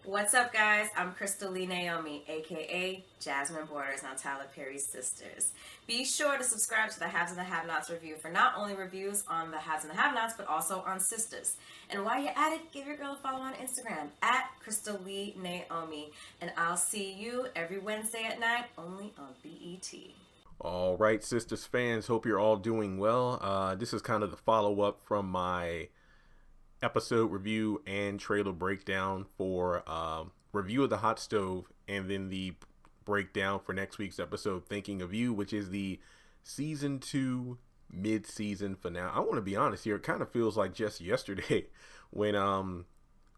What's up, guys? I'm Crystal Lee Naomi, aka Jasmine Borders on Tyler Perry's Sistas. Be sure to subscribe to the Haves and the Have-Nots review for not only reviews on the Haves and the Have-Nots, but also on Sistas. And while you're at it, give your girl a follow on Instagram at Crystal Lee Naomi. And I'll see you every Wednesday at 9, only on BET. All right, Sistas fans, hope you're all doing well. This is kind of the follow-up from my episode review and trailer breakdown for review of the hot stove, and then the breakdown for next week's episode, Thinking of You, which is the season 2 mid-season finale. I want to be honest here, it kind of feels like just yesterday when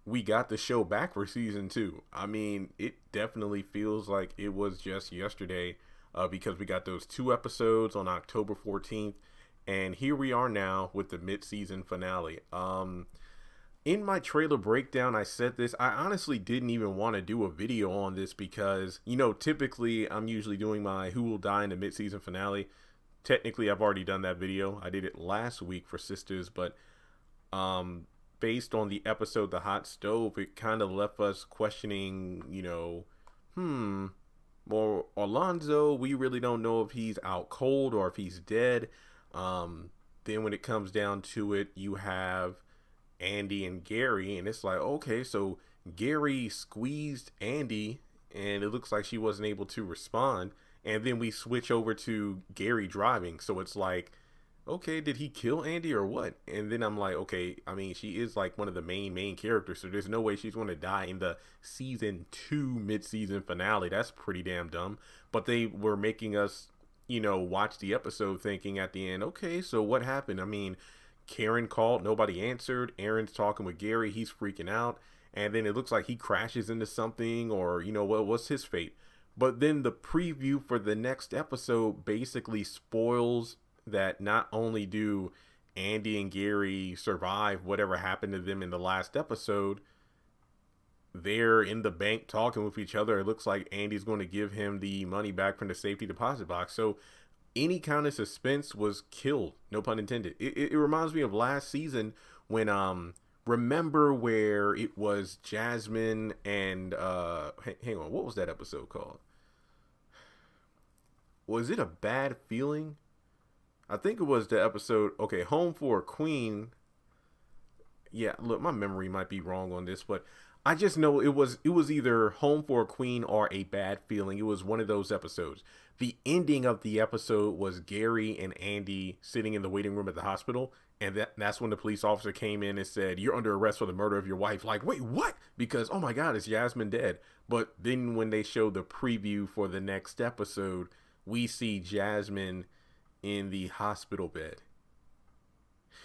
we got the show back for season 2. I mean, it definitely feels like it was just yesterday because we got those 2 episodes on October 14th, and here we are now with the mid-season finale. In my trailer breakdown, I said this. I honestly didn't even want to do a video on this because, you know, typically I'm usually doing my Who Will Die in the mid-season finale. Technically, I've already done that video. I did it last week for Sisters, but based on the episode The Hot Stove, it kind of left us questioning, you know, well, Alonzo, we really don't know if he's out cold or if he's dead. Then when it comes down to it, you have Andi and Gary, and it's like, okay, so Gary squeezed Andi and it looks like she wasn't able to respond, and then we switch over to Gary driving, so it's like, okay, did he kill Andi or what? And then I'm like, okay, I mean, she is like one of the main characters, so there's no way she's going to die in the season 2 mid-season finale. That's pretty damn dumb. But they were making us, you know, watch the episode thinking at the end, okay, so what happened? I mean, Karen called, nobody answered. Aaron's talking with Gary, he's freaking out, and then it looks like he crashes into something, or, you know, what's his fate? But then the preview for the next episode basically spoils that not only do Andi and Gary survive whatever happened to them in the last episode, they're in the bank talking with each other. It looks like Andy's going to give him the money back from the safety deposit box. So any kind of suspense was killed, no pun intended. It reminds me of last season when remember where it was Jasmine and hang on, what was that episode called? Was it A Bad Feeling? I think it was the episode, okay, Home for a Queen. Yeah, look, my memory might be wrong on this, but I just know it was either Home for a Queen or A Bad Feeling. It was one of those episodes. The ending of the episode was Gary and Andi sitting in the waiting room at the hospital, and that's when the police officer came in and said, "You're under arrest for the murder of your wife." Like, wait, what? Because, oh my God, is Jasmine dead? But then when they showed the preview for the next episode, we see Jasmine in the hospital bed.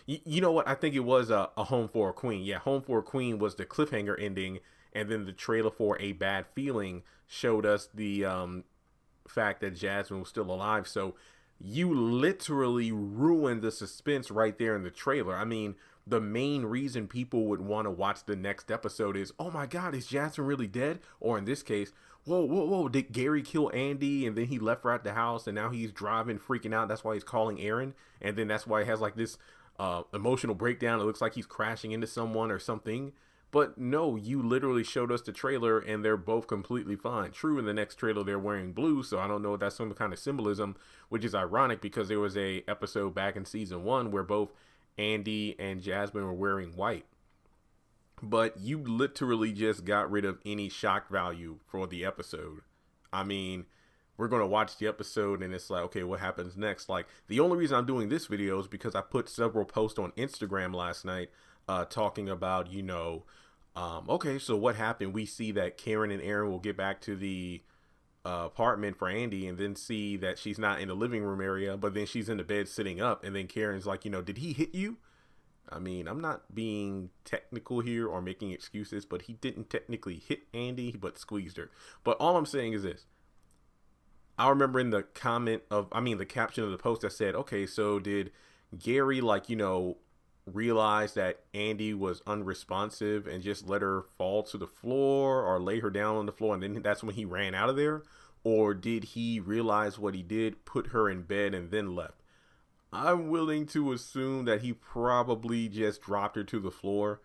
You know what? I think it was a Home for a Queen. Yeah, Home for a Queen was the cliffhanger ending, and then the trailer for A Bad Feeling showed us the fact that Jasmine was still alive. So you literally ruined the suspense right there in the trailer. I mean, the main reason people would want to watch the next episode is, oh my God, is Jasmine really dead? Or in this case, whoa, did Gary kill Andi and then he left her at the house and now he's driving, freaking out? That's why he's calling Aaron. And then that's why he has like this emotional breakdown. It looks like he's crashing into someone or something. But no, you literally showed us the trailer and they're both completely fine. True, in the next trailer they're wearing blue, so I don't know if that's some kind of symbolism, which is ironic because there was a episode back in season 1 where both Andi and Jasmine were wearing white. But you literally just got rid of any shock value for the episode. I mean, we're going to watch the episode and it's like, okay, what happens next? Like, the only reason I'm doing this video is because I put several posts on Instagram last night talking about, you know, okay, so what happened? We see that Karen and Aaron will get back to the apartment for Andi and then see that she's not in the living room area, but then she's in the bed sitting up, and then Karen's like, you know, did he hit you? I mean, I'm not being technical here or making excuses, but he didn't technically hit Andi, but squeezed her. But all I'm saying is this. I remember in the caption of the post that said, okay, so did Gary, like, you know, realized that Andi was unresponsive and just let her fall to the floor or lay her down on the floor, and then that's when he ran out of there? Or did he realize what he did, put her in bed, and then left? I'm willing to assume that he probably just dropped her to the floor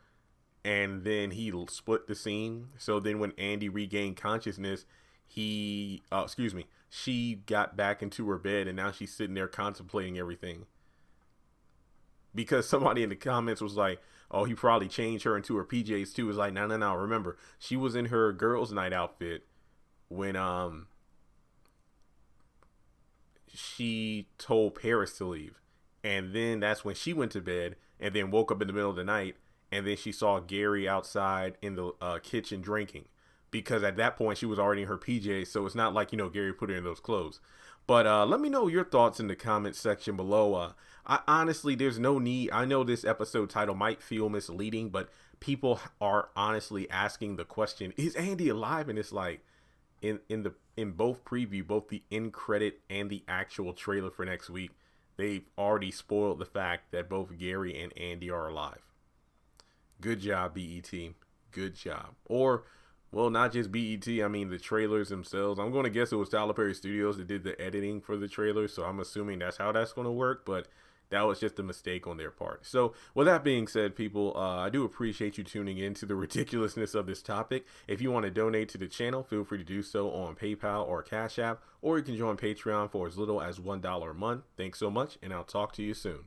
and then he split the scene. So then when Andi regained consciousness, she got back into her bed and now she's sitting there contemplating everything. Because somebody in the comments was like, oh, he probably changed her into her PJs too. It's like, no. Remember, she was in her girls' night outfit when she told Paris to leave. And then that's when she went to bed and then woke up in the middle of the night. And then she saw Gary outside in the kitchen drinking. Because at that point, she was already in her PJs. So it's not like, Gary put her in those clothes. But let me know your thoughts in the comments section below. I honestly, there's no need. I know this episode title might feel misleading, but people are honestly asking the question, is Andi alive? And it's like, in both preview, both the end credit and the actual trailer for next week, they've already spoiled the fact that both Gary and Andi are alive. Good job, BET. Good job. Or, well, not just BET. I mean, the trailers themselves. I'm going to guess it was Tyler Perry Studios that did the editing for the trailer, so I'm assuming that's how that's going to work, but that was just a mistake on their part. So, with that being said, people, I do appreciate you tuning in to the ridiculousness of this topic. If you want to donate to the channel, feel free to do so on PayPal or Cash App, or you can join Patreon for as little as $1 a month. Thanks so much, and I'll talk to you soon.